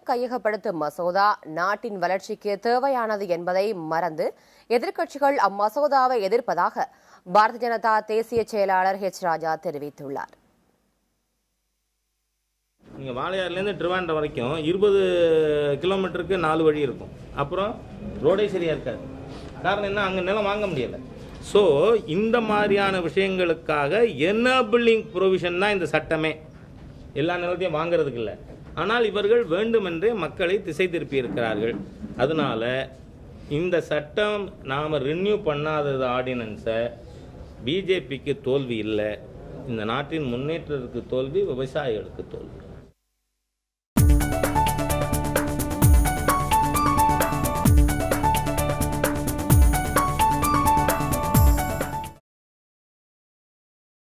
கையகப்படுத்தும் மசோதா நாட்டின் வளர்ச்சிக்கு தேவையானது என்பதை மறந்து எதிர்க்கட்சிகள் அம்மசோதாவை எதிர்ப்பதாக பாரதிய ஜனதா தேசிய செயலாளர் ராஜா தெரிவித்துள்ளார். நீங்கள் வாளையார்லேருந்து திருவாண்டம் வரைக்கும் 20 கிலோமீட்டருக்கு 4 வழி இருக்கும். அப்புறம் ரோடே சரியாக இருக்காது. காரணம் என்ன? அங்கே நிலம் வாங்க முடியலை. ஸோ இந்த மாதிரியான விஷயங்களுக்காக எனேபிளிங் ப்ரொவிஷன் தான் இந்த சட்டமே. எல்லா நிலத்தையும் வாங்கிறதுக்கு இல்லை. ஆனால் இவர்கள் வேண்டுமென்றே மக்களை திசை திருப்பி இருக்கிறார்கள். அதனால இந்த சட்டம் நாம் ரினியூ பண்ணாதது ஆர்டினன்ஸை பிஜேபிக்கு தோல்வி இல்லை, இந்த நாட்டின் முன்னேற்றத்துக்கு தோல்வி, விவசாயிகளுக்கு தோல்வி.